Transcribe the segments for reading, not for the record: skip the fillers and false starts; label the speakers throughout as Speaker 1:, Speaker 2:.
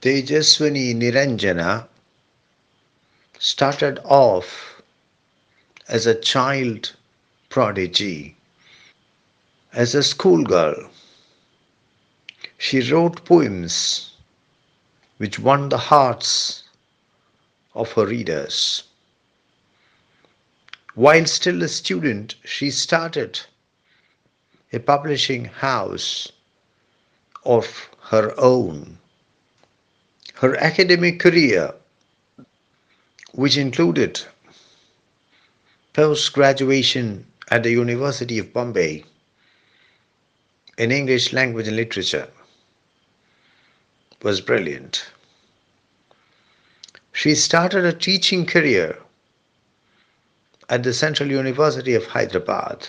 Speaker 1: Tejaswini Niranjana started off as a child prodigy. As a schoolgirl, she wrote poems which won the hearts of her readers. While still a student, she started a publishing house of her own. Her academic career, which included post graduation at the University of Bombay in English language and literature, was brilliant. She started a teaching career at the Central University of Hyderabad.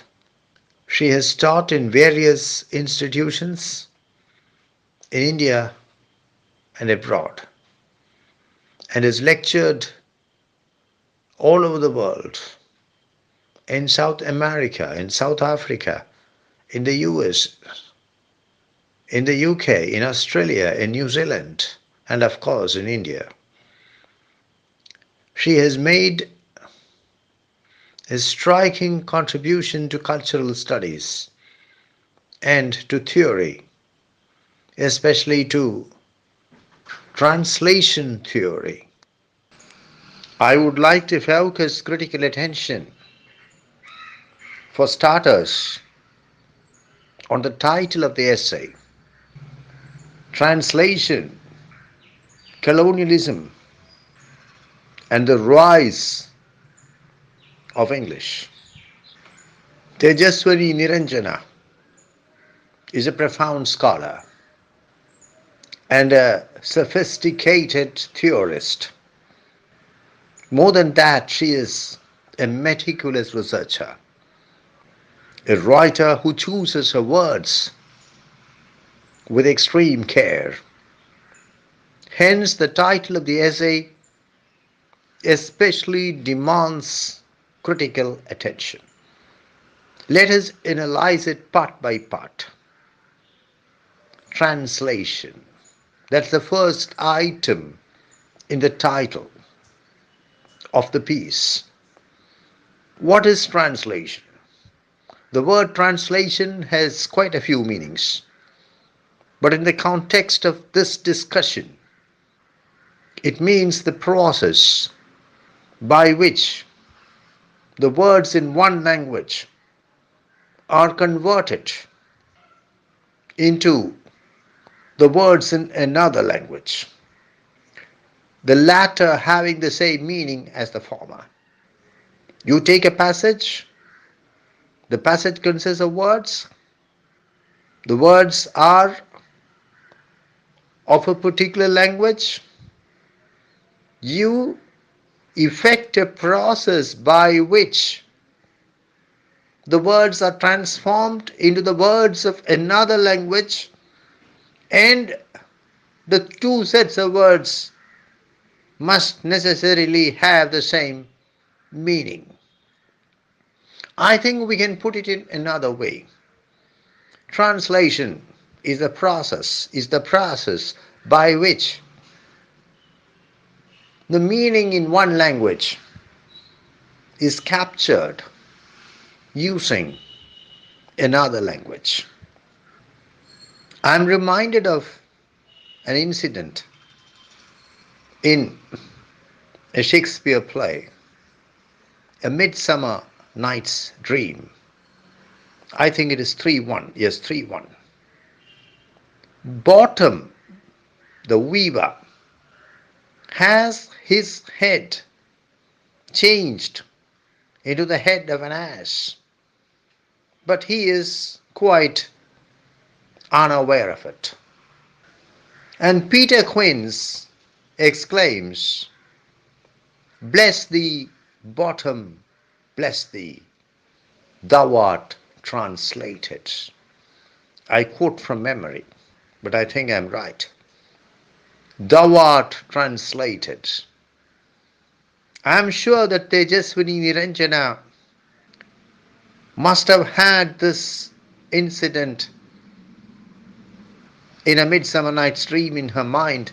Speaker 1: She has taught in various institutions in India and abroad, and has lectured all over the world, in South America, in South Africa, in the US, in the UK, in Australia, in New Zealand, and of course in India. She has made a striking contribution to cultural studies and to theory, especially to translation theory. I would like to focus critical attention, for starters, on the title of the essay, Translation, Colonialism, and the Rise of English. Tejaswini Niranjana is a profound scholar and a sophisticated theorist. More than that, she is a meticulous researcher, a writer who chooses her words with extreme care. Hence, the title of the essay especially demands critical attention. Let us analyze it part by part. Translation. That's the first item in the title of the piece. What is translation? The word translation has quite a few meanings. But in the context of this discussion, it means the process by which the words in one language are converted into the words in another language, the latter having the same meaning as the former. You take a passage, the passage consists of words, the words are of a particular language, you effect a process by which the words are transformed into the words of another language, and the two sets of words must necessarily have the same meaning. I think we can put it in another way. Translation is the process by which the meaning in one language is captured using another language. I'm reminded of an incident in a Shakespeare play, A Midsummer Night's Dream. I think it is 3-1. Yes, 3-1. Bottom, the weaver, has his head changed into the head of an ass, but he is quite unaware of it. And Peter Quince exclaims, "Bless thee, bottom, bless thee, thou art translated." I quote from memory, but I think I'm right. Thou art translated. I'm sure that Tejaswini Niranjana must have had this incident in A Midsummer Night's Dream in her mind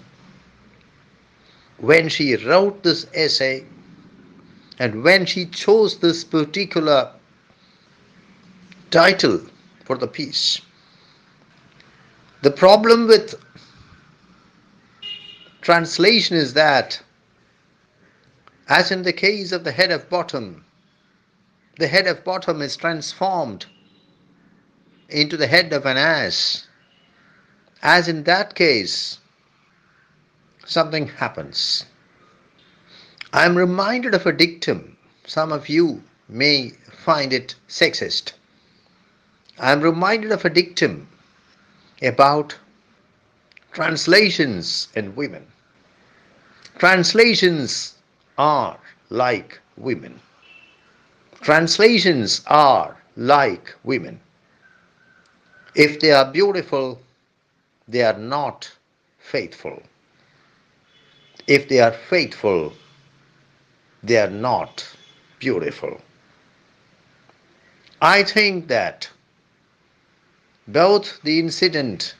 Speaker 1: when she wrote this essay and when she chose this particular title for the piece. The problem with translation is that, as in the case of the head of bottom is transformed into the head of an ass. As in that case, something happens. I am reminded of a dictum. Some of you may find it sexist. I am reminded of a dictum about translations and women. Translations are like women. Translations are like women. If they are beautiful, they are not faithful. If they are faithful, they are not beautiful. I think that both the incident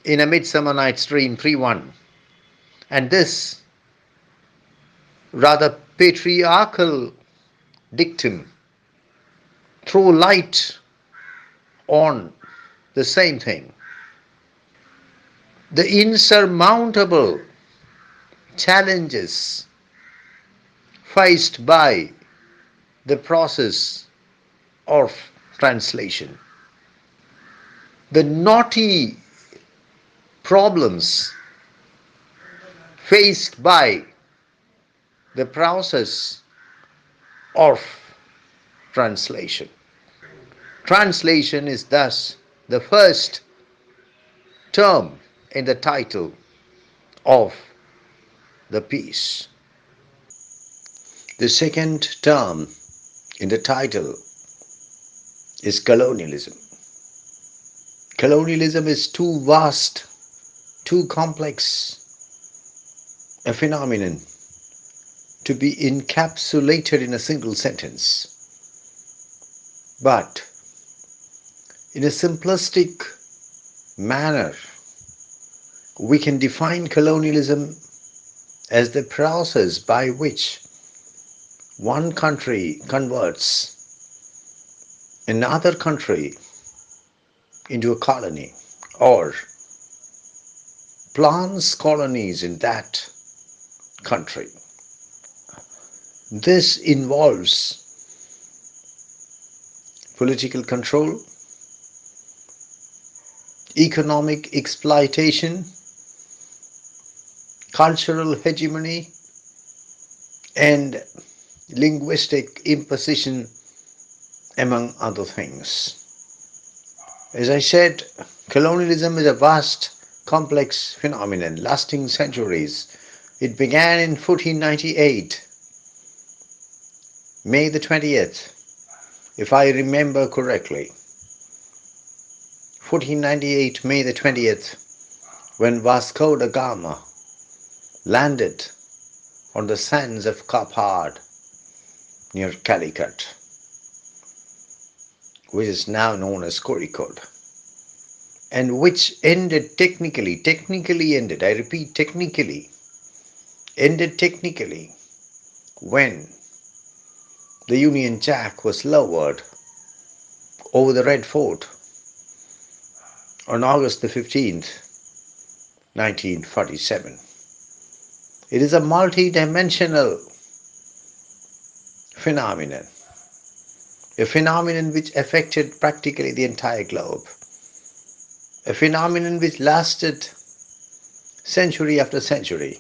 Speaker 1: in A Midsummer Night's Dream 3:1 and this rather patriarchal dictum throw light on the same thing. The insurmountable challenges faced by the process of translation. The knotty problems faced by the process of translation. Translation is thus the first term in the title of the piece. The second term in the title is colonialism. Colonialism is too vast, too complex a phenomenon to be encapsulated in a single sentence. But in a simplistic manner, we can define colonialism as the process by which one country converts another country into a colony or plants colonies in that country. This involves political control, economic exploitation, cultural hegemony, and linguistic imposition, among other things. As I said, colonialism is a vast, complex phenomenon lasting centuries. It began in 1498, May the 20th, if I remember correctly. 1498, May the 20th, when Vasco da Gama landed on the sands of Cape Hard near Calicut, which is now known as Kozhikode, and which ended technically ended, I repeat, ended technically when the Union Jack was lowered over the Red Fort on August the 15th, 1947. It is a multi-dimensional phenomenon, a phenomenon which affected practically the entire globe, a phenomenon which lasted century after century,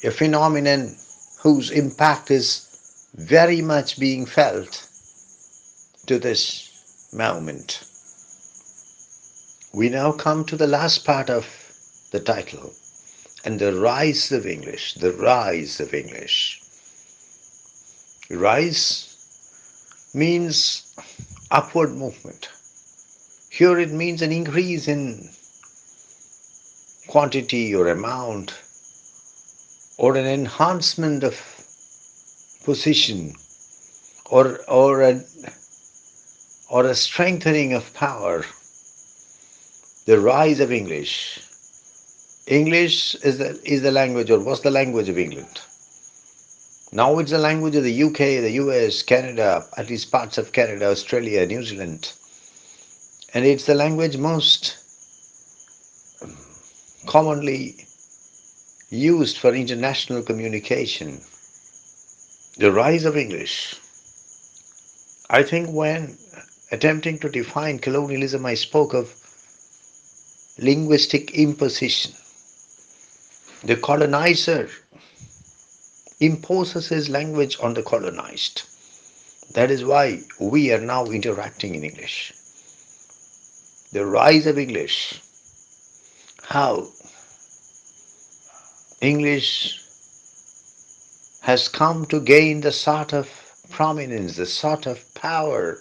Speaker 1: a phenomenon whose impact is very much being felt to this moment. We now come to the last part of the title, and the rise of English, the rise of English. Rise means upward movement. Here it means an increase in quantity or amount, or an enhancement of position, or a strengthening of power. The rise of English English is the language or was the language of England. Now it's the language of the UK, the US, Canada, at least parts of Canada, Australia, New Zealand. And it's the language most commonly used for international communication. The rise of English. I think when attempting to define colonialism, I spoke of linguistic imposition. The colonizer imposes his language on the colonized. That is why we are now interacting in English. The rise of English, how English has come to gain the sort of prominence, the sort of power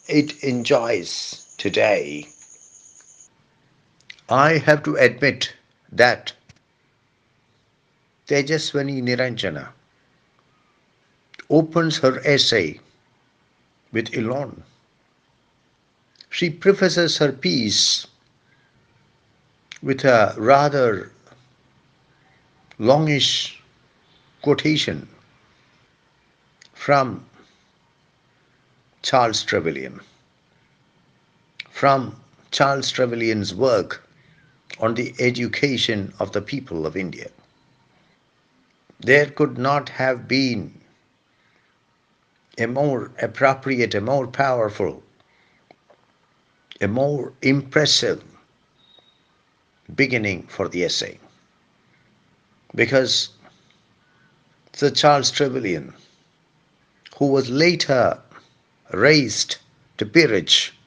Speaker 1: it enjoys today. I have to admit that Tejaswini Niranjana opens her essay with Elon. She prefaces her piece with a rather longish quotation from Charles Trevelyan, from Charles Trevelyan's work on the education of the people of India. There could not have been a more appropriate, a more powerful, a more impressive beginning for the essay. Because Sir Charles Trevelyan, who was later raised to peerage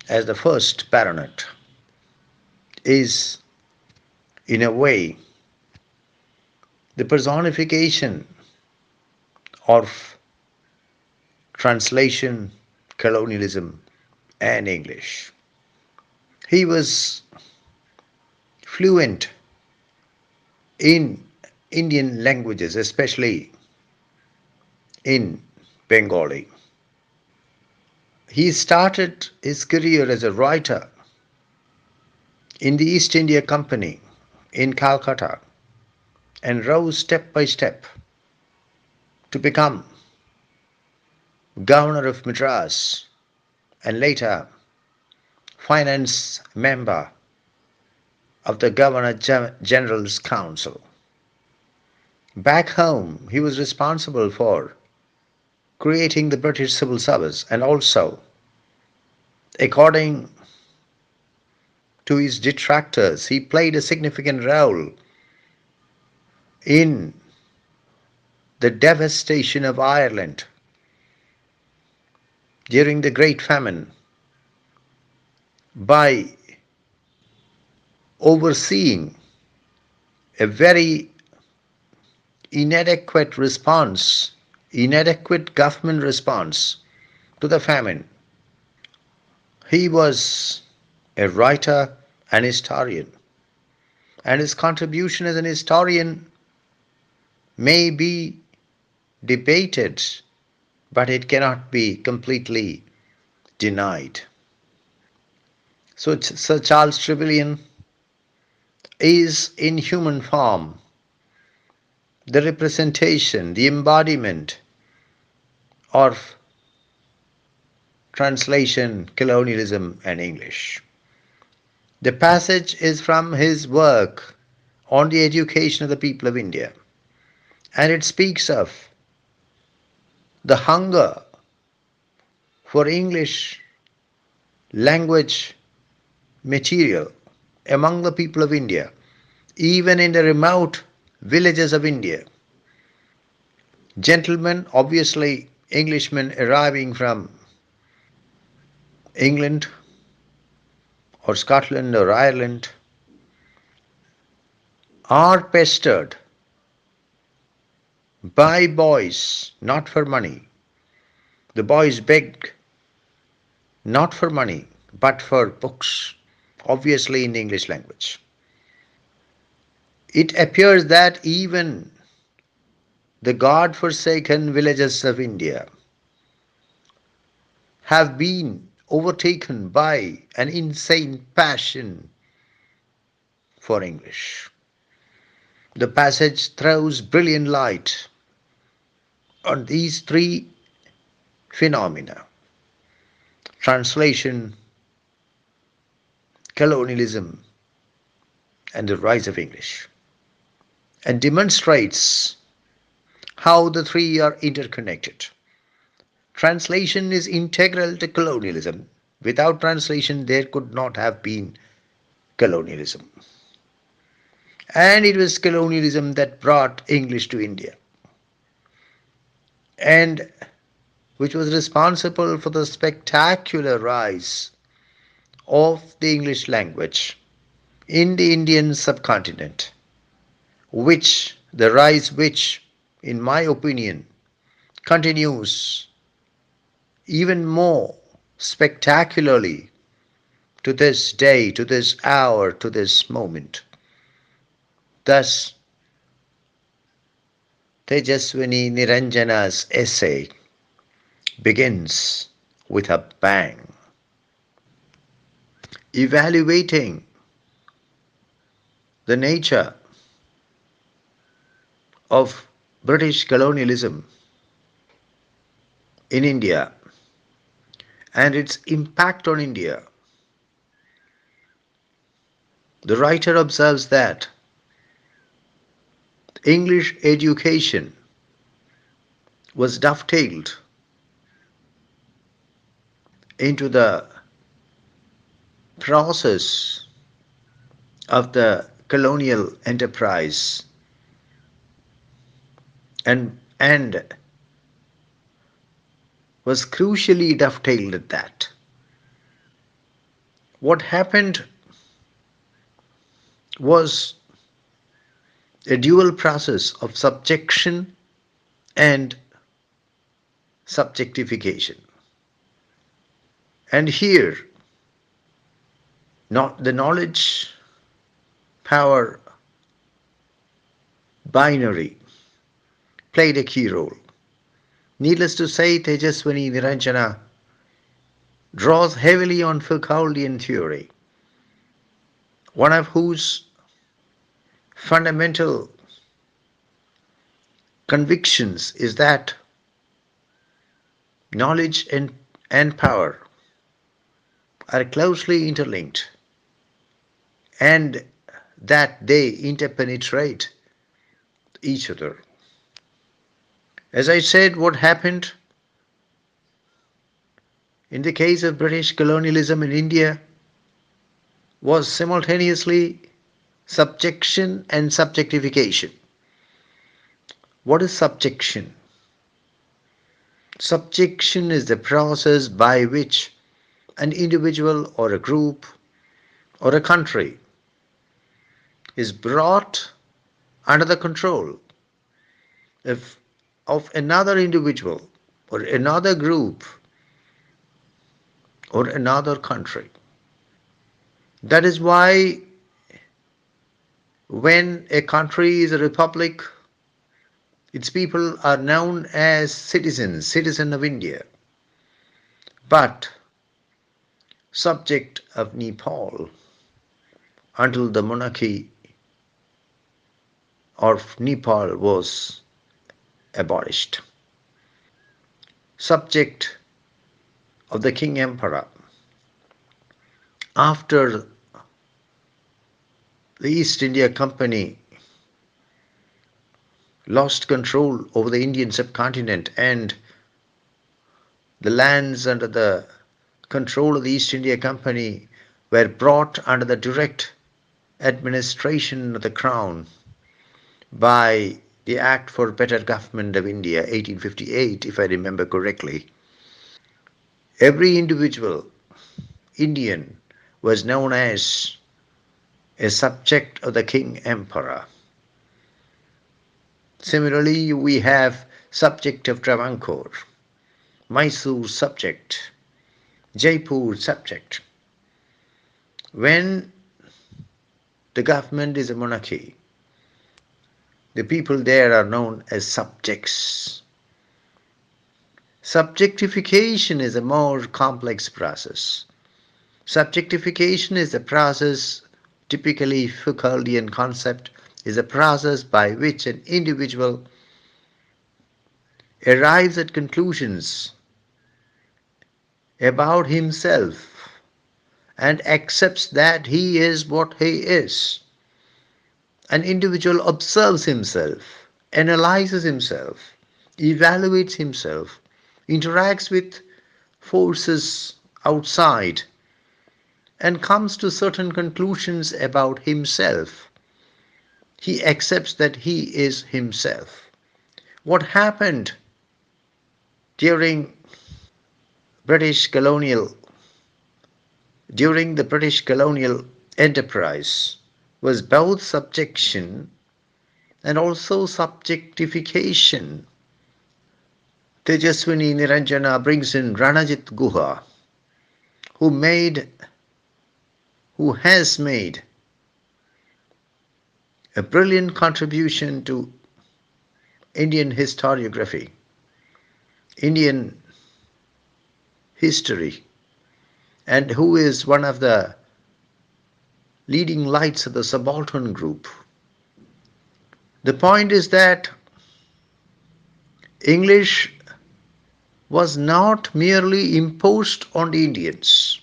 Speaker 1: as the first baronet, is in a way the personification of translation, colonialism, and English. He was fluent in Indian languages, especially in Bengali. He started his career as a writer in the East India Company in Calcutta and rose step by step to become governor of Madras and later finance member of the Governor General's Council. Back home, he was responsible for creating the British Civil Service and also, according to his detractors, he played a significant role in the devastation of Ireland during the Great Famine by overseeing a very inadequate response, inadequate government response to the famine. He was a writer and historian, and his contribution as an historian may be debated, but it cannot be completely denied. So Sir Charles Trevelyan is in human form the representation, the embodiment of translation, colonialism, and English. The passage is from his work on the education of the people of India, and it speaks of the hunger for English language material among the people of India, even in the remote villages of India. Gentlemen, obviously Englishmen arriving from England or Scotland or Ireland, are pestered by boys not for money. The boys beg not for money but for books, obviously in the English language. It appears that even the God-forsaken villages of India have been overtaken by an insane passion for English. The passage throws brilliant light on these three phenomena: translation, colonialism, and the rise of English, and demonstrates how the three are interconnected. Translation is integral to colonialism. Without translation, there could not have been colonialism. And it was colonialism that brought English to India, and which was responsible for the spectacular rise of the English language in the Indian subcontinent, which, in my opinion, continues even more spectacularly to this day, to this hour, to this moment. Thus, Tejaswini Niranjana's essay begins with a bang, evaluating the nature of British colonialism in India and its impact on India. The writer observes that English education was dovetailed into the process of the colonial enterprise, and was crucially dovetailed at that. What happened was a dual process of subjection and subjectification. And here, not the knowledge power binary played a key role. Needless to say, Tejaswini Niranjana draws heavily on Foucauldian theory, one of whose fundamental convictions is that knowledge and power are closely interlinked and that they interpenetrate each other. As I said, what happened in the case of British colonialism in India was simultaneously subjection and subjectification. What is subjection? Subjection is the process by which an individual or a group or a country is brought under the control of another individual or another group or another country. That is why when a country is a republic, its people are known as citizen of India, but subject of Nepal until the monarchy of Nepal was abolished. Subject of the King Emperor after the East India Company lost control over the Indian subcontinent and the lands under the control of the East India Company were brought under the direct administration of the Crown by the Act for Better Government of India, 1858, if I remember correctly. Every individual Indian was known as a subject of the King Emperor. Similarly, we have subject of Travancore, Mysore subject, Jaipur subject. When the government is a monarchy, the people there are known as subjects. Subjectification is a more complex process. Subjectification is the process typically Foucauldian concept is a process by which an individual arrives at conclusions about himself and accepts that he is what he is. An individual observes himself, analyzes himself, evaluates himself, interacts with forces outside, and comes to certain conclusions about himself. He accepts that he is himself. What happened during British colonial during the British colonial enterprise was both subjection and also subjectification. Tejaswini Niranjana brings in Ranajit Guha, who made who has made a brilliant contribution to Indian historiography, Indian history, and who is one of the leading lights of the subaltern group. The point is that English was not merely imposed on the Indians.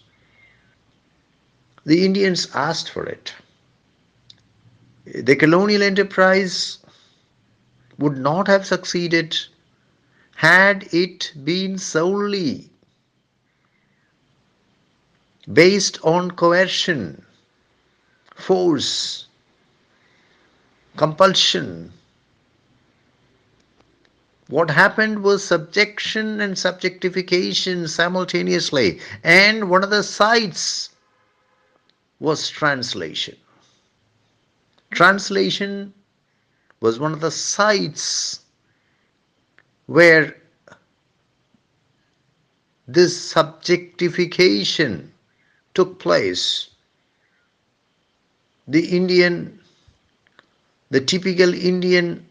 Speaker 1: The Indians asked for it. The colonial enterprise would not have succeeded had it been solely based on coercion, force, compulsion. What happened was subjection and subjectification simultaneously, and one of the sides was translation. Translation was one of the sides where this subjectification took place. The typical Indian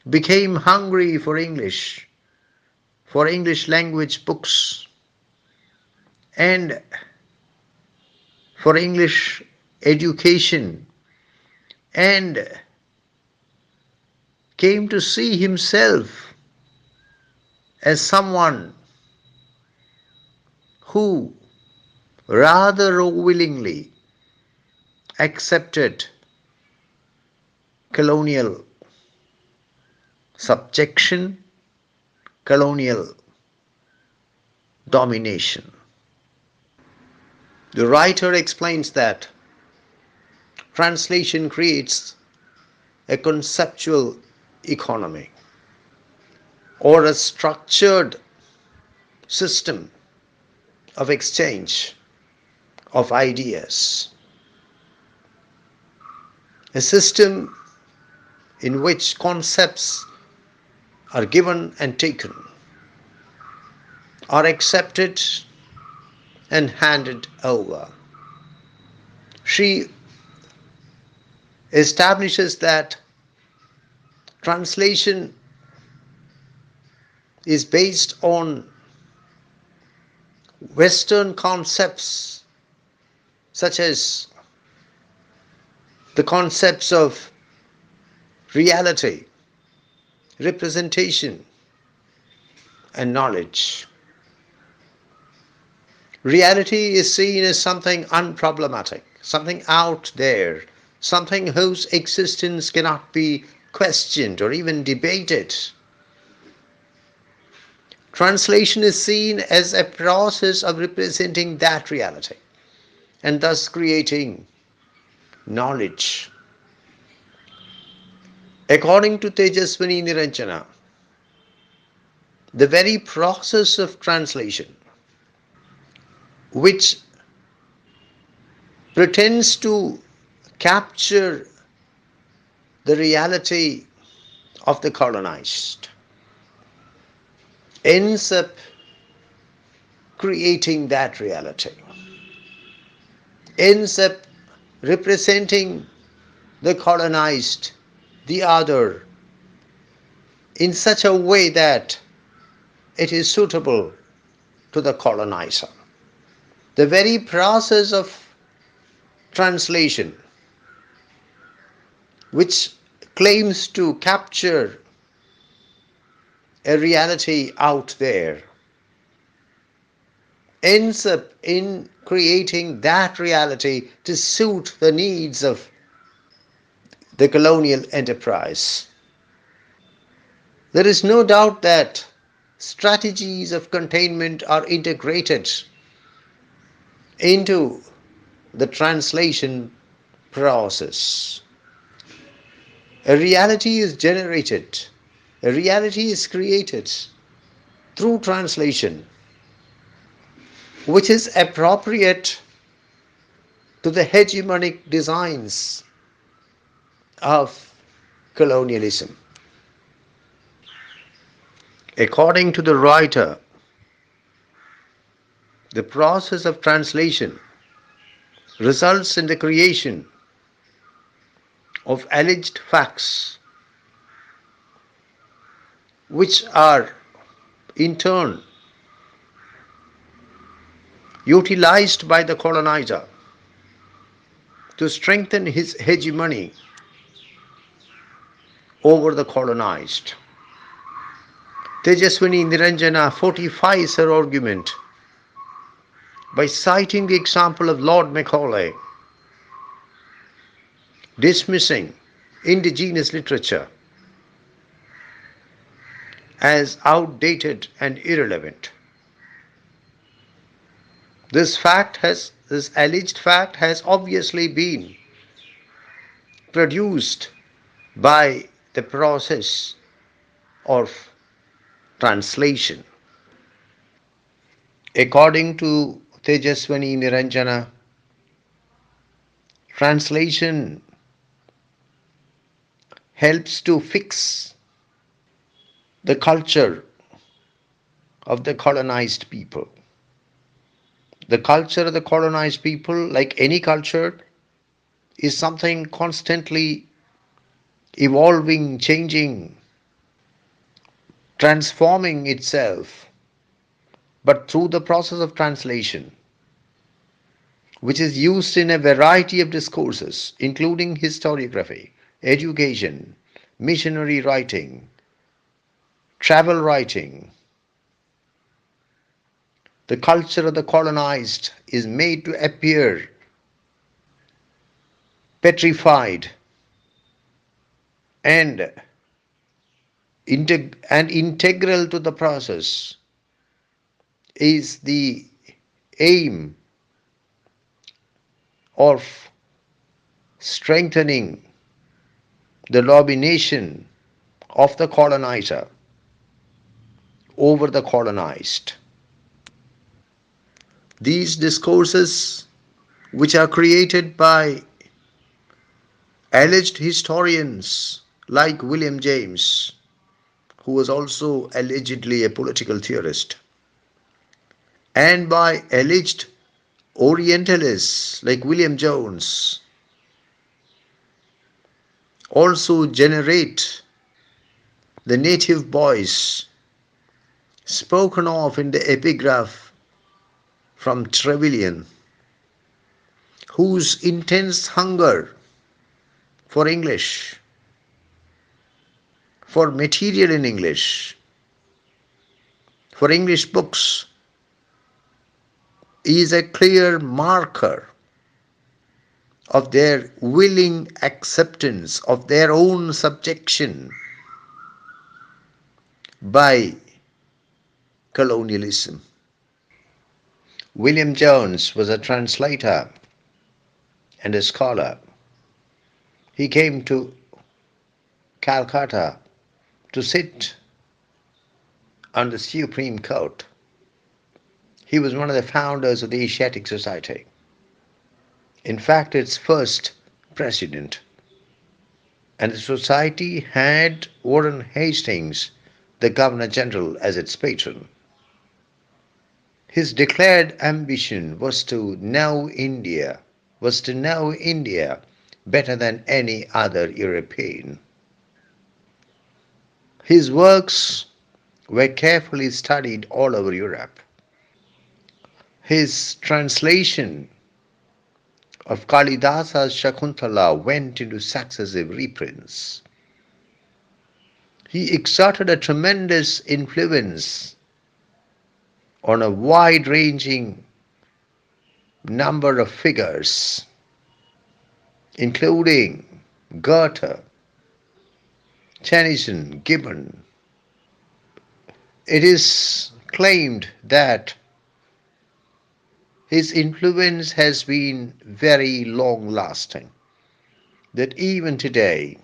Speaker 1: became hungry for English language books, and for English education, and came to see himself as someone who rather willingly accepted colonial subjection, colonial domination. The writer explains that translation creates a conceptual economy or a structured system of exchange of ideas, a system in which concepts are given and taken, are accepted and handed over. She establishes that translation is based on Western concepts such as the concepts of reality, representation, and knowledge. Reality is seen as something unproblematic, something out there, something whose existence cannot be questioned or even debated. Translation is seen as a process of representing that reality and thus creating knowledge. According to Tejaswini Niranjana, the very process of translation, which pretends to capture the reality of the colonized, ends up creating that reality, ends up representing the colonized, the other, in such a way that it is suitable to the colonizer. The very process of translation, which claims to capture a reality out there, ends up in creating that reality to suit the needs of the colonial enterprise. There is no doubt that strategies of containment are integrated into the translation process. A reality is generated, a reality is created through translation, which is appropriate to the hegemonic designs of colonialism. According to the writer, the process of translation results in the creation of alleged facts, which are in turn utilized by the colonizer to strengthen his hegemony over the colonized. Tejaswini Niranjana fortifies her argument by citing the example of Lord Macaulay, dismissing indigenous literature as outdated and irrelevant. This alleged fact has obviously been produced by the process of translation. According to Tejaswini Niranjana, translation helps to fix the culture of the colonized people. The culture of the colonized people, like any culture, is something constantly evolving, changing, transforming itself, but through the process of translation, which is used in a variety of discourses, including historiography, education, missionary writing, travel writing. The culture of the colonized is made to appear petrified and integral to the process is the aim of strengthening the domination of the colonizer over the colonized. These discourses, which are created by alleged historians like William James, who was also allegedly a political theorist, and by alleged Orientalists like William Jones, also generate the native voice spoken of in the epigraph from Trevillian, whose intense hunger for English, for material in English, for English books, is a clear marker of their willing acceptance of their own subjection by colonialism. William Jones was a translator and a scholar. He came to Calcutta to sit on the Supreme Court. He was one of the founders of the Asiatic Society. In fact, its first president. And the society had Warren Hastings, the Governor General, as its patron. His declared ambition was to know India better than any other European. His works were carefully studied all over Europe. His translation of Kalidasa's Shakuntala went into successive reprints. He exerted a tremendous influence on a wide ranging number of figures, including Goethe, Tennyson, Gibbon. It is claimed that his influence has been very long lasting, that even today,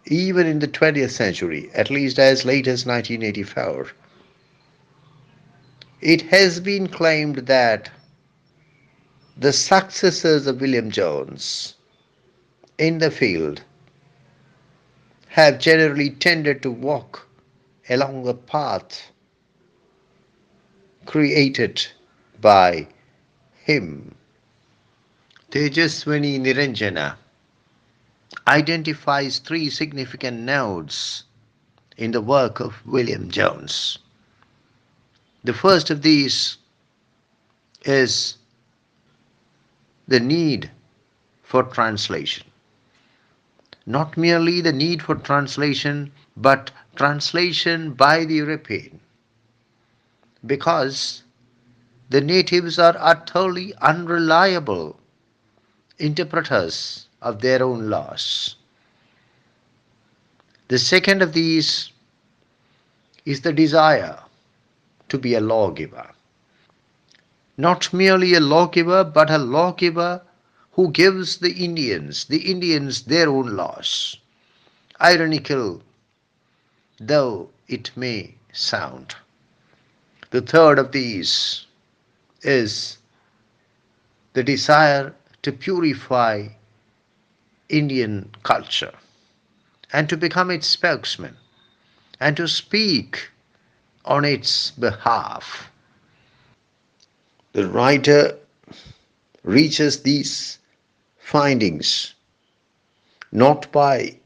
Speaker 1: even in the 20th century, at least as late as 1984, it has been claimed that the successors of William Jones in the field have generally tended to walk along the path created by him. Tejaswini Niranjana identifies three significant nodes in the work of William Jones. The first of these is the need for translation. Not merely the need for translation, but translation by the European, because the natives are utterly unreliable interpreters of their own laws. The second of these is the desire to be a lawgiver. Not merely a lawgiver, but a lawgiver who gives the Indians their own laws. Ironical though it may sound. The third of these is the desire to purify Indian culture and to become its spokesman and to speak on its behalf. The writer reaches these findings not by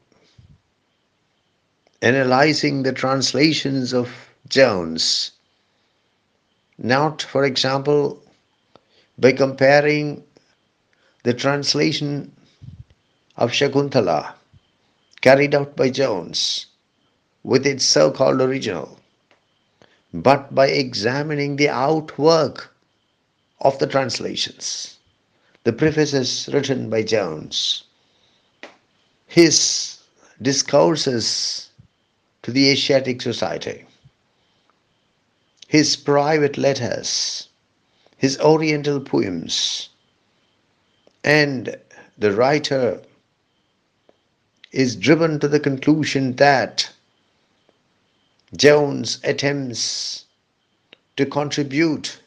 Speaker 1: analyzing the translations of Jones, not, for example, by comparing the translation of Shakuntala carried out by Jones with its so-called original, but by examining the outwork of the translations, the prefaces written by Jones, his discourses to the Asiatic Society, his private letters, his oriental poems, and the writer is driven to the conclusion that Jones attempts to contribute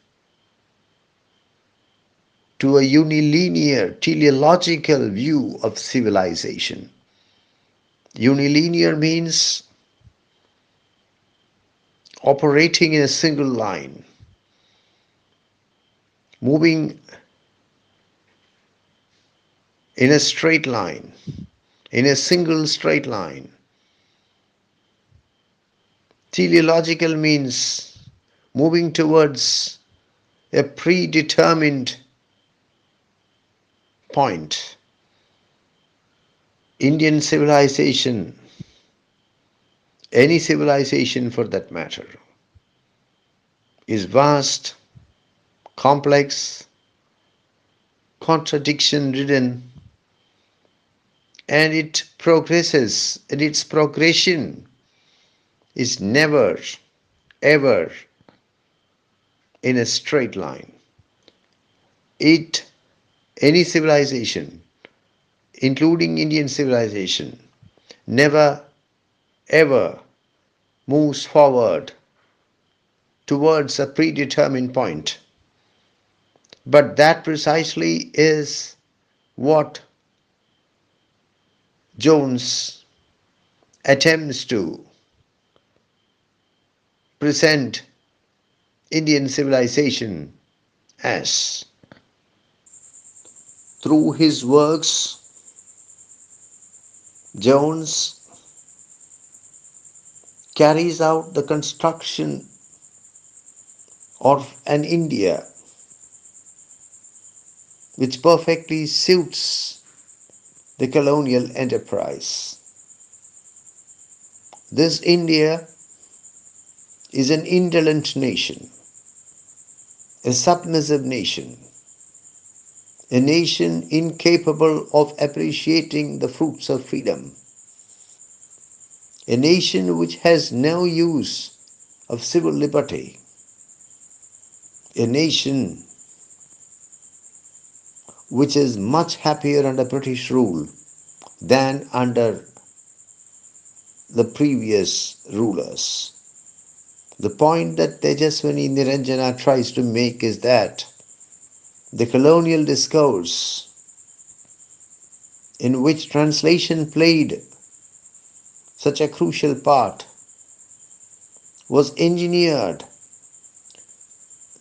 Speaker 1: to a unilinear teleological view of civilization. Unilinear means operating in a single line, moving in a straight line, in a single straight line. Teleological means moving towards a predetermined point. Indian civilization, any civilization for that matter, is vast, complex, contradiction ridden, and it progresses, and its progression is never, ever in a straight line. Any civilization, including Indian civilization, never, ever moves forward towards a predetermined point. But that precisely is what Jones attempts to present Indian civilization as. Through his works, Jones carries out the construction of an India which perfectly suits the colonial enterprise. This India is an indolent nation, a submissive nation, a nation incapable of appreciating the fruits of freedom, a nation which has no use of civil liberty, a nation which is much happier under British rule than under the previous rulers. The point that Tejaswini Niranjana tries to make is that the colonial discourse, in which translation played such a crucial part, was engineered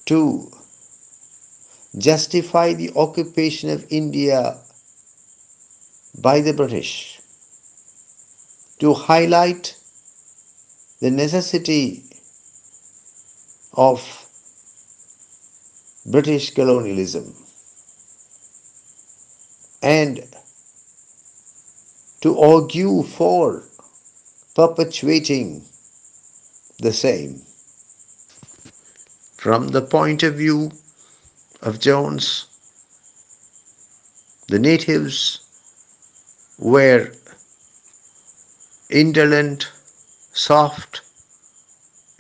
Speaker 1: to justify the occupation of India by the British, to highlight the necessity of British colonialism and to argue for perpetuating the same. From the point of view of Jones, the natives were indolent, soft,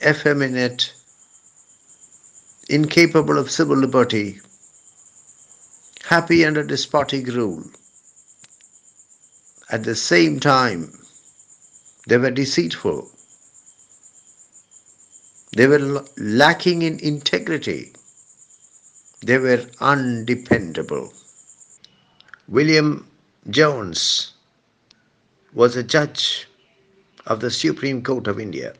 Speaker 1: effeminate, incapable of civil liberty, happy under despotic rule. At the same time, they were deceitful. They were lacking in integrity. They were undependable. William Jones was a judge of the Supreme Court of India.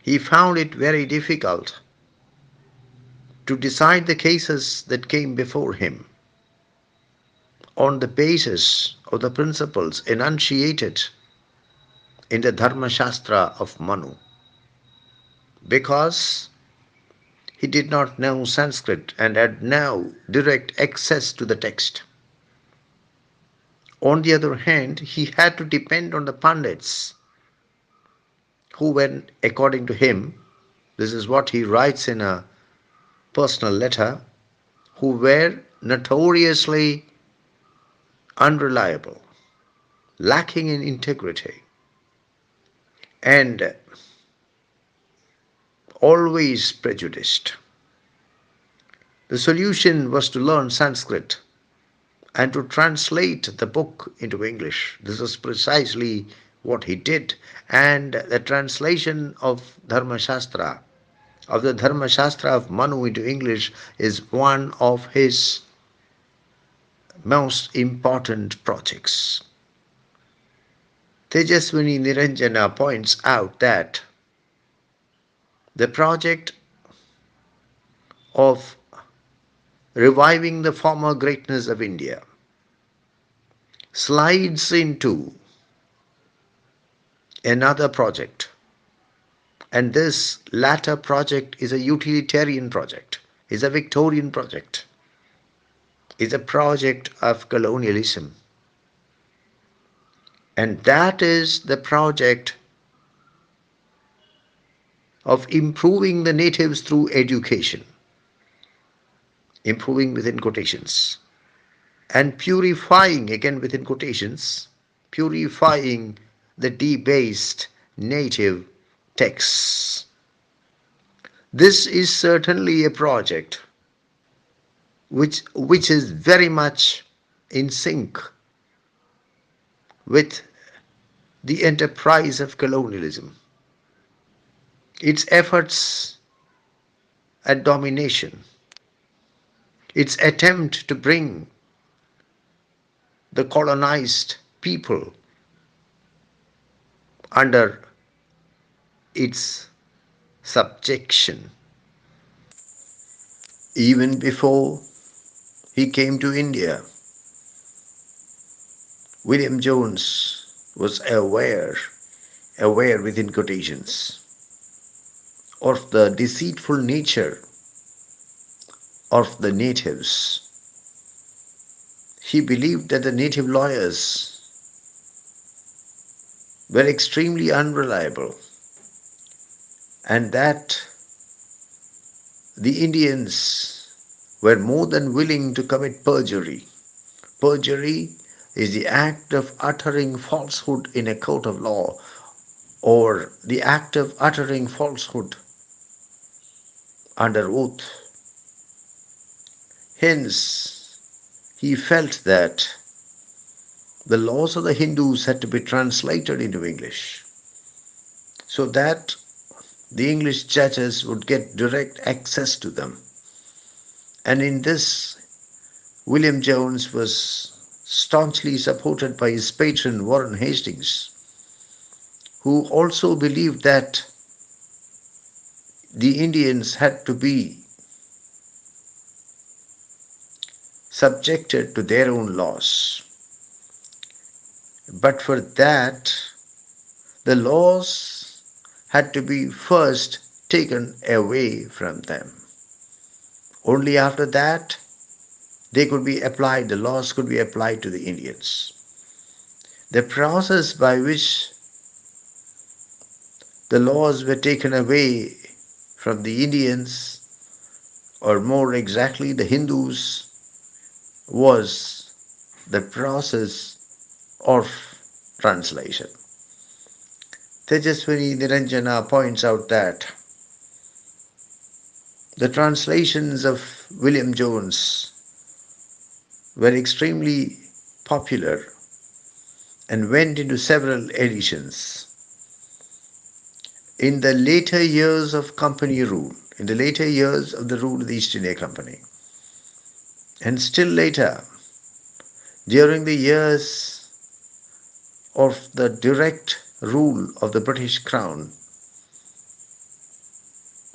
Speaker 1: He found it very difficult to decide the cases that came before him on the basis of the principles enunciated in the Dharma Shastra of Manu, because he did not know Sanskrit and had no direct access to the text. On the other hand, he had to depend on the Pandits who were, according to him, this is what he writes in a personal letter, who were notoriously unreliable, lacking in integrity, and always prejudiced. The solution was to learn Sanskrit and to translate the book into English. This is precisely what he did. And the translation of the Dharma Shastra of Manu into English is one of his most important projects. Tejaswini Niranjana points out that the project of reviving the former greatness of India slides into another project, and this latter project is a utilitarian project, is a Victorian project, is a project of colonialism. And that is the project of improving the natives through education, improving within quotations, and purifying, again within quotations, purifying the debased native texts. This is certainly a project which is very much in sync with the enterprise of colonialism, its efforts at domination, its attempt to bring the colonized people under its subjection. Even before he came to India, William Jones was aware within quotations, of the deceitful nature of the natives. He believed that the native lawyers were extremely unreliable and that the Indians were more than willing to commit perjury. Perjury is the act of uttering falsehood in a court of law, or the act of uttering falsehood under oath. Hence, he felt that the laws of the Hindus had to be translated into English so that the English judges would get direct access to them. And in this, William Jones was staunchly supported by his patron Warren Hastings, who also believed that the Indians had to be subjected to their own laws. But for that, the laws had to be first taken away from them. Only after that, they could be applied, the laws could be applied to the Indians. The process by which the laws were taken away from the Indians, or more exactly the Hindus, was the process of translation. Tejaswini Niranjana points out that the translations of William Jones were extremely popular and went into several editions. In the later years of company rule, in the later years of the rule of the East India Company, and still later, during the years of the direct rule of the British Crown,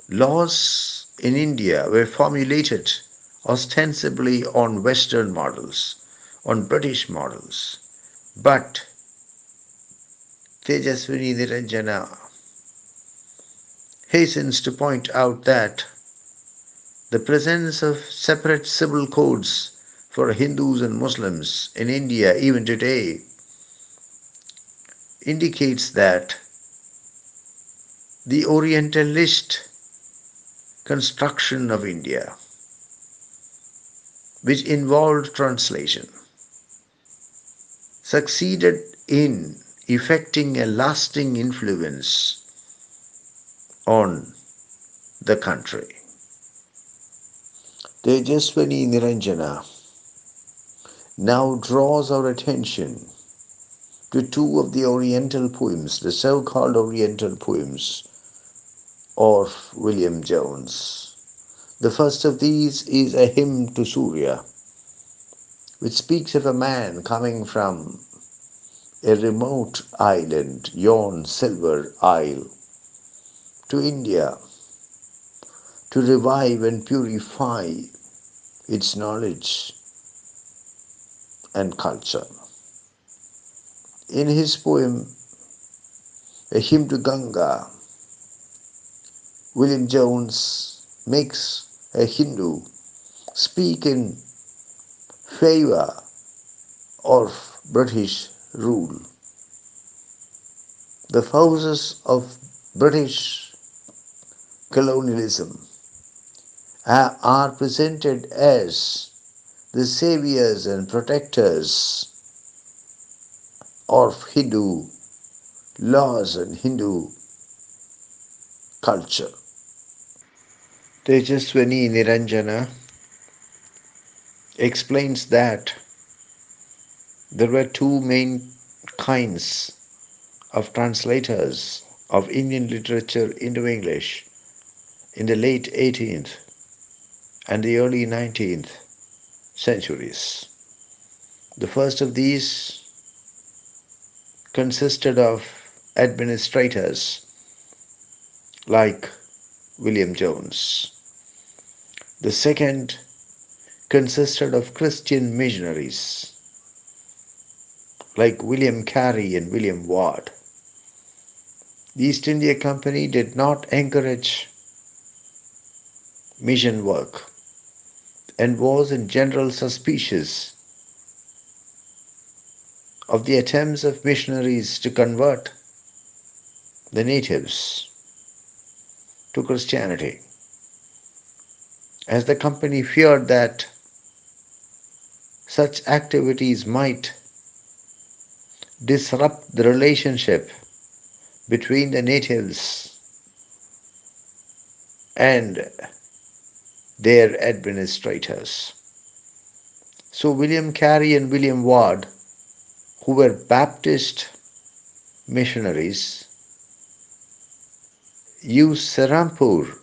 Speaker 1: laws in India were formulated ostensibly on Western models, on British models. But Tejaswini Niranjana hastens to point out that the presence of separate civil codes for Hindus and Muslims in India even today indicates that the Orientalist construction of India, which involved translation, succeeded in effecting a lasting influence on the country. Tejaswini Niranjana now draws our attention to two of the Oriental poems, the so-called Oriental poems of William Jones. The first of these is a hymn to Surya, which speaks of a man coming from a remote island, yon silver isle, to India to revive and purify its knowledge and culture. In his poem, A Hymn to Ganga, William Jones makes a Hindu speak in favor of British rule. The forces of British colonialism are presented as the saviors and protectors of Hindu laws and Hindu culture. Tejaswini Niranjana explains that there were two main kinds of translators of Indian literature into English in the late 18th and the early 19th centuries. The first of these consisted of administrators like William Jones. The second consisted of Christian missionaries like William Carey and William Ward. The East India Company did not encourage mission work. and was in general suspicious of the attempts of missionaries to convert the natives to Christianity, as the company feared that such activities might disrupt the relationship between the natives and their administrators. So William Carey and William Ward, who were Baptist missionaries, used Serampore,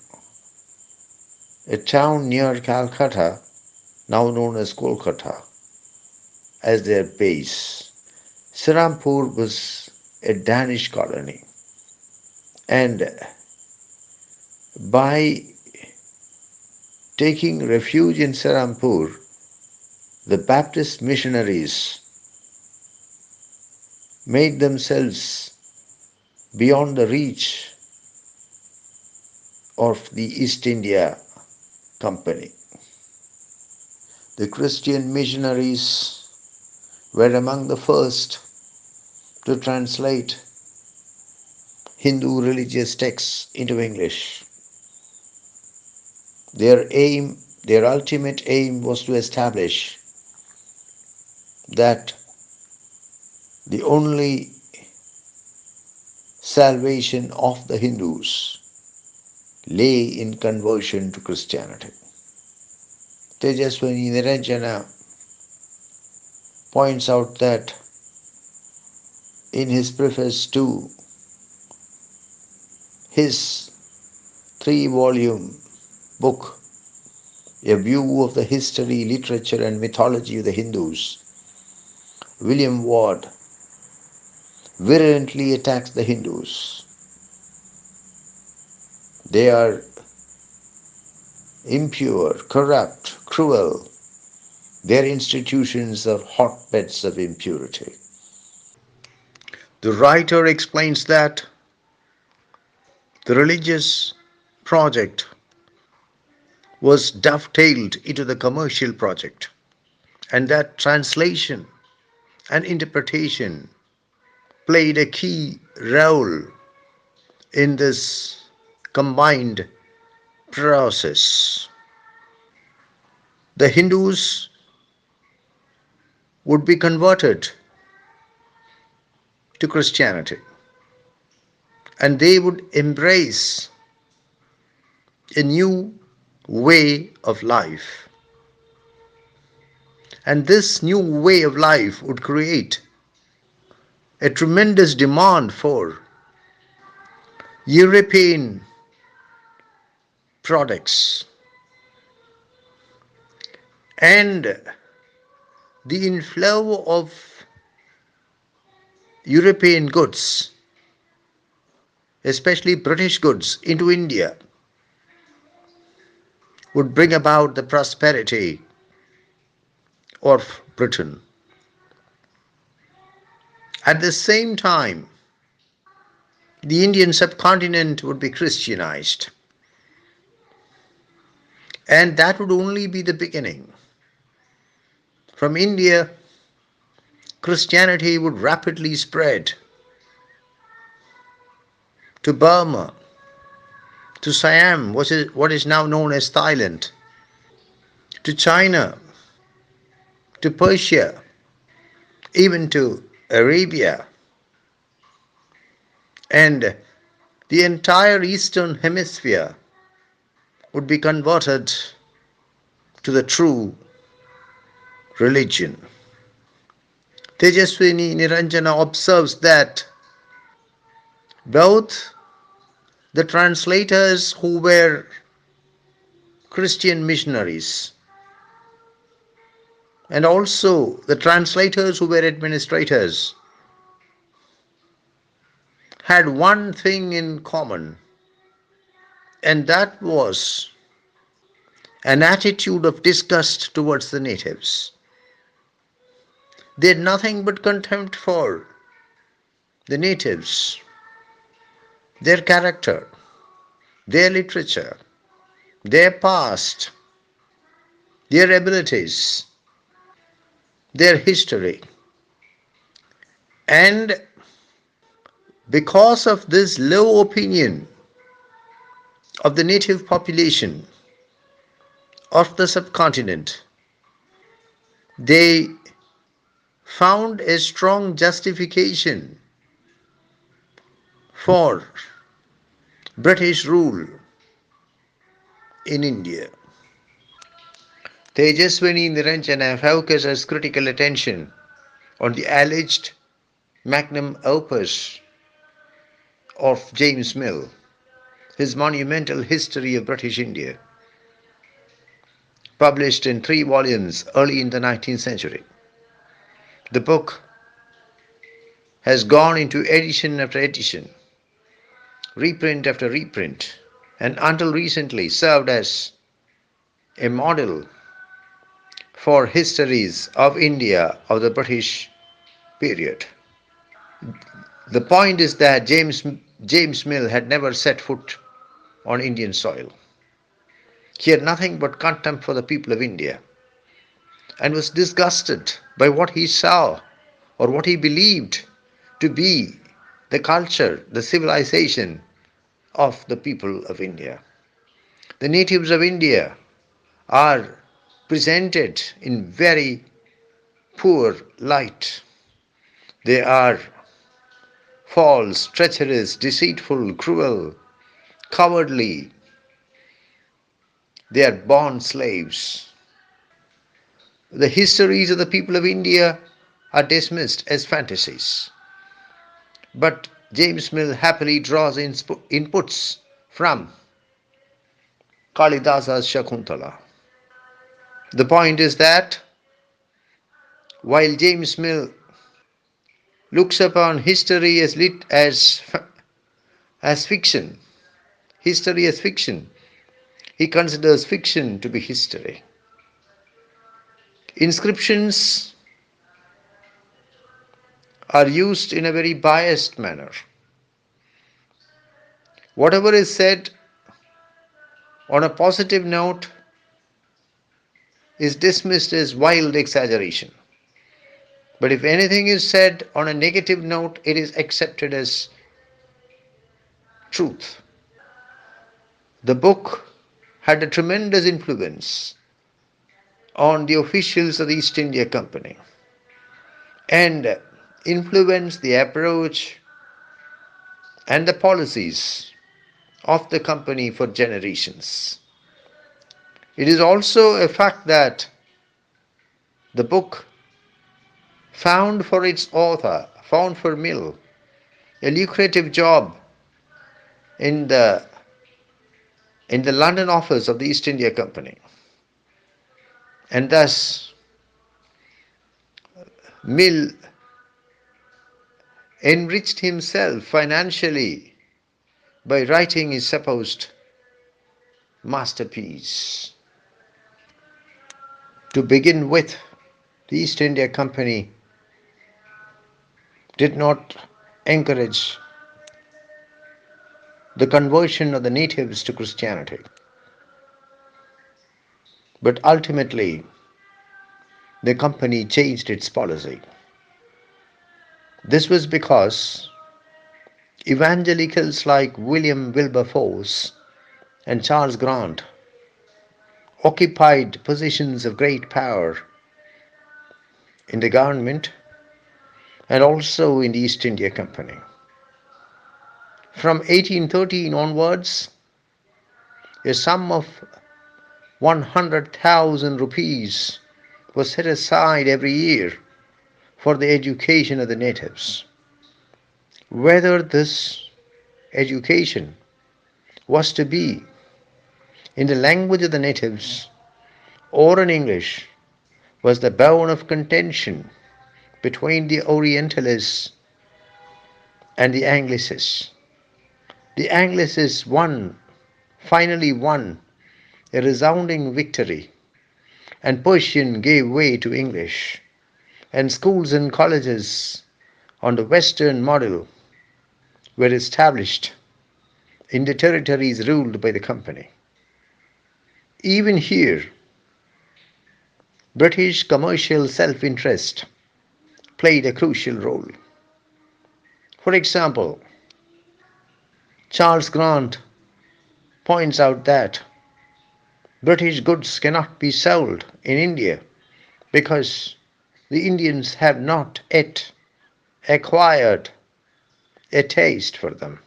Speaker 1: a town near Calcutta, now known as Kolkata, as their base. Serampore was a Danish colony, and by taking refuge in Serampore, the Baptist missionaries made themselves beyond the reach of the East India Company. The Christian missionaries were among the first to translate Hindu religious texts into English. Their ultimate aim was to establish that the only salvation of the Hindus lay in conversion to Christianity. Tejaswini Niranjana points out that in his preface to his 3-volume book, A View of the History, Literature and Mythology of the Hindus, William Ward virulently attacks the Hindus. They are impure, corrupt, cruel. Their institutions are hotbeds of impurity. The writer explains that the religious project was dovetailed into the commercial project, and that translation and interpretation played a key role in this combined process. The Hindus would be converted to Christianity, and they would embrace a new way of life. And this new way of life would create a tremendous demand for European products, and the inflow of European goods, especially British goods, into India would bring about the prosperity of Britain. At the same time, the Indian subcontinent would be Christianized, and that would only be the beginning. From India, Christianity would rapidly spread to Burma, to Siam, what is now known as Thailand, to China, to Persia, even to Arabia, and the entire Eastern Hemisphere would be converted to the true religion. Tejaswini Niranjana observes that both the translators who were Christian missionaries and also the translators who were administrators had one thing in common, and that was an attitude of disgust towards the natives. They had nothing but contempt for the natives, their character, their literature, their past, their abilities, their history. And because of this low opinion of the native population of the subcontinent, they found a strong justification for British rule in India. Tejaswini Niranjana focuses critical attention on the alleged magnum opus of James Mill, his monumental history of British India, published in 3 volumes early in the 19th century. The book has gone into edition after edition, reprint after reprint, and until recently served as a model for histories of India of the British period. The point is that James Mill had never set foot on Indian soil. He had nothing but contempt for the people of India and was disgusted by what he saw or what he believed to be the culture, the civilization of the people of India. The natives of India are presented in very poor light. They are false, treacherous, deceitful, cruel, cowardly. They are born slaves. The histories of the people of India are dismissed as fantasies. But James Mill happily draws inputs from Kalidasa's Shakuntala. The point is that while James Mill looks upon history as fiction, history as fiction, he considers fiction to be history. Inscriptions are used in a very biased manner. Whatever is said on a positive note is dismissed as wild exaggeration. But if anything is said on a negative note, it is accepted as truth. The book had a tremendous influence on the officials of the East India Company and influenced the approach and the policies of the company for generations. It is also a fact that the book found for its author, found for Mill, a lucrative job in the London office of the East India Company. And thus, Mill enriched himself financially by writing his supposed masterpiece. To begin with, the East India Company did not encourage the conversion of the natives to Christianity. But ultimately, the company changed its policy. This was because evangelicals like William Wilberforce and Charles Grant occupied positions of great power in the government and also in the East India Company. From 1813 onwards, a sum of 100,000 rupees was set aside every year for the education of the natives. Whether this education was to be in the language of the natives or in English was the bone of contention between the Orientalists and the Anglicists. The Anglicists finally won a resounding victory, and Persian gave way to English, and schools and colleges on the Western model were established in the territories ruled by the company. Even here, British commercial self-interest played a crucial role. For example, Charles Grant points out that British goods cannot be sold in India because the Indians have not yet acquired a taste for them.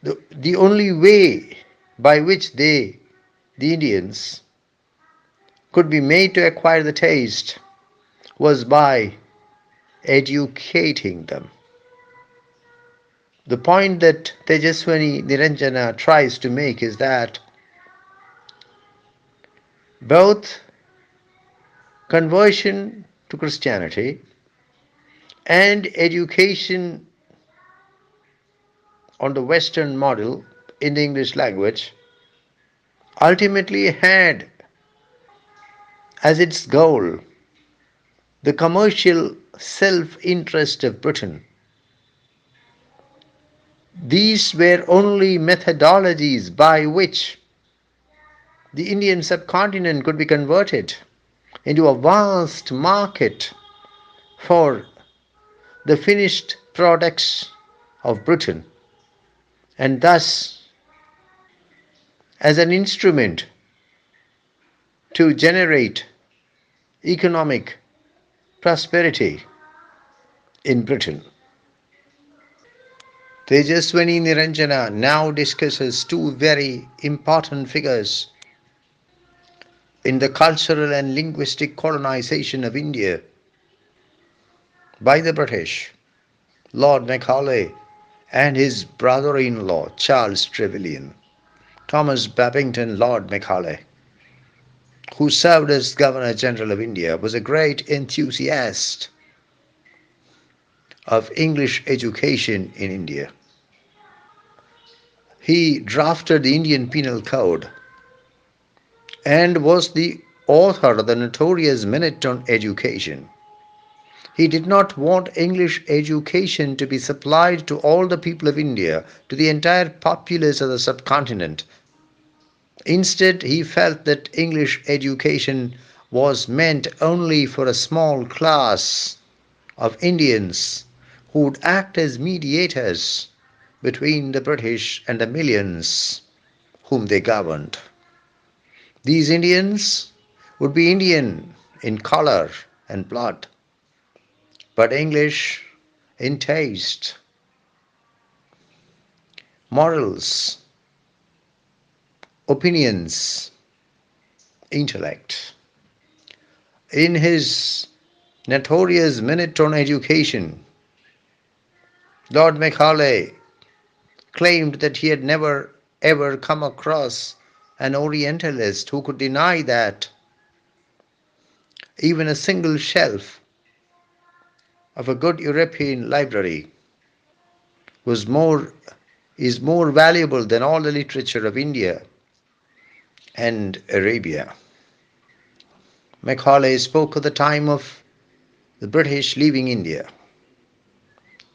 Speaker 1: The only way by which the Indians, could be made to acquire the taste was by educating them. The point that Tejaswini Niranjana tries to make is that both conversion to Christianity and education on the Western model in the English language ultimately had as its goal the commercial self-interest of Britain. These were only methodologies by which the Indian subcontinent could be converted into a vast market for the finished products of Britain, and thus as an instrument to generate economic prosperity in Britain. Tejaswini Niranjana now discusses two very important figures in the cultural and linguistic colonization of India by the British, Lord Macaulay and his brother-in-law Charles Trevillian. Thomas Babington Lord Macaulay, who served as Governor General of India, was a great enthusiast of English education in India. He drafted the Indian Penal Code and was the author of the notorious Minute on Education. He did not want English education to be supplied to all the people of India, to the entire populace of the subcontinent. Instead, he felt that English education was meant only for a small class of Indians who would act as mediators between the British and the millions whom they governed. These Indians would be Indian in color and blood, but English in taste, morals, opinions, intellect. In his notorious Minute on Education, Lord Macaulay claimed that he had never ever come across an Orientalist who could deny that even a single shelf of a good European library is more valuable than all the literature of India and Arabia. Macaulay spoke of the time of the British leaving India.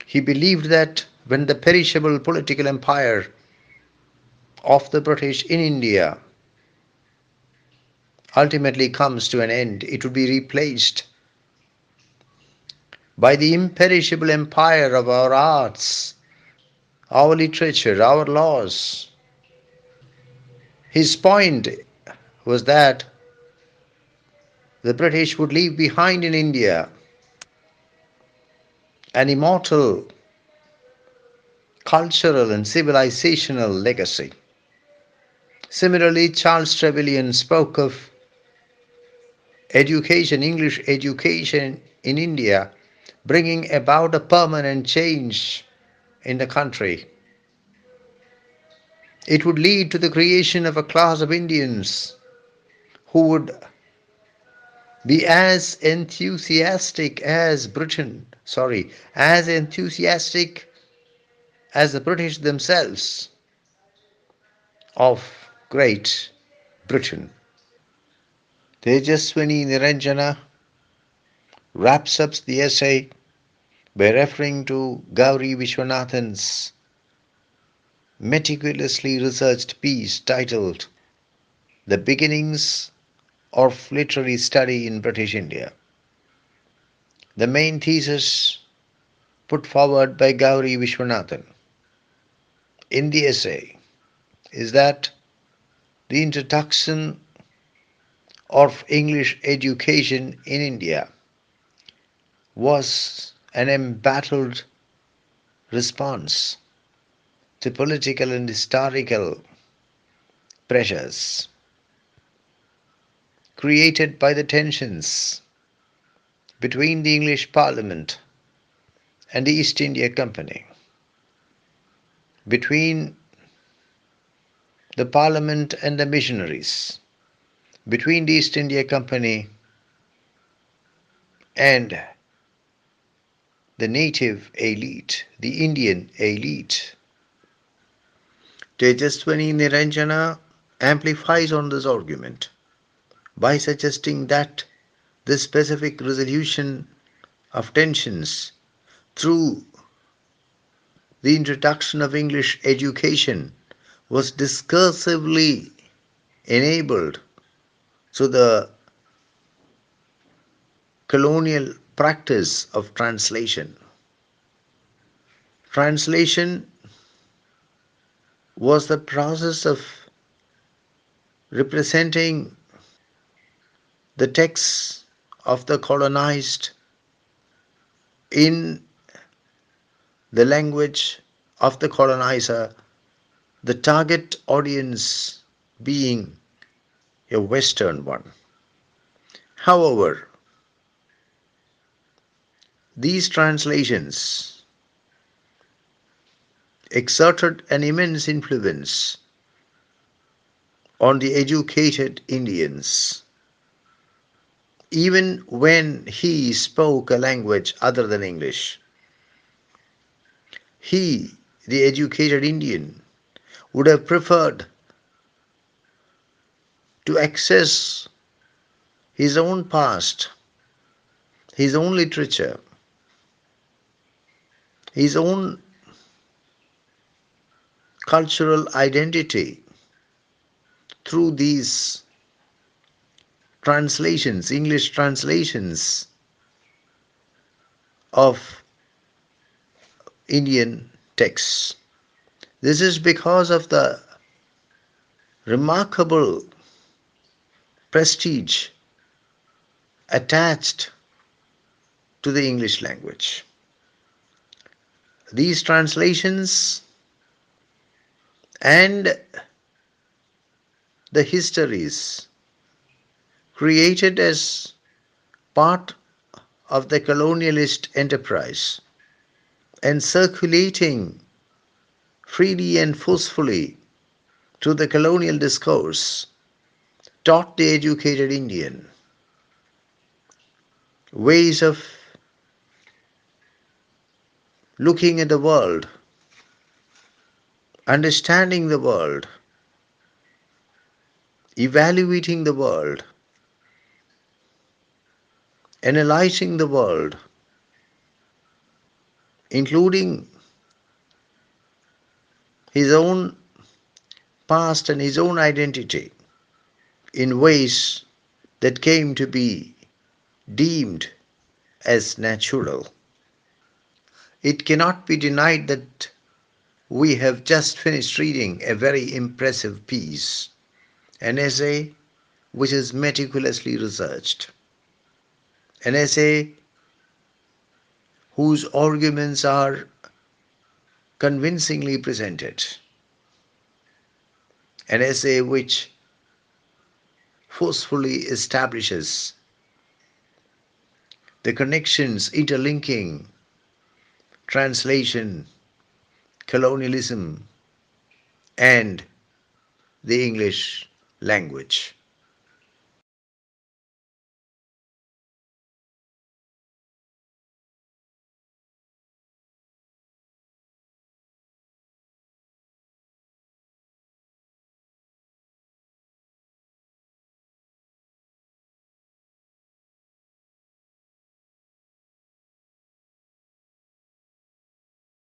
Speaker 1: He believed that when the perishable political empire of the British in India ultimately comes to an end, it would be replaced by the imperishable empire of our arts, our literature, our laws. His point was that the British would leave behind in India an immortal cultural and civilizational legacy. Similarly, Charles Trevillian spoke of education, English education in India, bringing about a permanent change in the country. It would lead to the creation of a class of Indians who would be as enthusiastic as as enthusiastic as the British themselves of Great Britain. Tejaswini Niranjana wraps up the essay by referring to Gauri Vishwanathan's meticulously researched piece titled The Beginnings of literary study in British India. The main thesis put forward by Gauri Vishwanathan in the essay is that the introduction of English education in India was an embattled response to political and historical pressures created by the tensions between the English Parliament and the East India Company, between the Parliament and the missionaries, between the East India Company and the native elite, the Indian elite. Tejaswini Niranjana amplifies on this argument by suggesting that the specific resolution of tensions through the introduction of English education was discursively enabled through the colonial practice of translation. Translation was the process of representing the texts of the colonized in the language of the colonizer, the target audience being a Western one. However, these translations exerted an immense influence on the educated Indians, even when he spoke a language other than English. He, the educated Indian, would have preferred to access his own past, his own literature, his own cultural identity through these translations, English translations of Indian texts. This is because of the remarkable prestige attached to the English language. These translations and the histories created as part of the colonialist enterprise and circulating freely and forcefully through the colonial discourse taught the educated Indian ways of looking at the world, understanding the world, evaluating the world, analyzing the world, including his own past and his own identity in ways that came to be deemed as natural. It cannot be denied that we have just finished reading a very impressive piece, an essay which is meticulously researched, an essay whose arguments are convincingly presented, an essay which forcefully establishes the connections interlinking translation, colonialism, and the English language.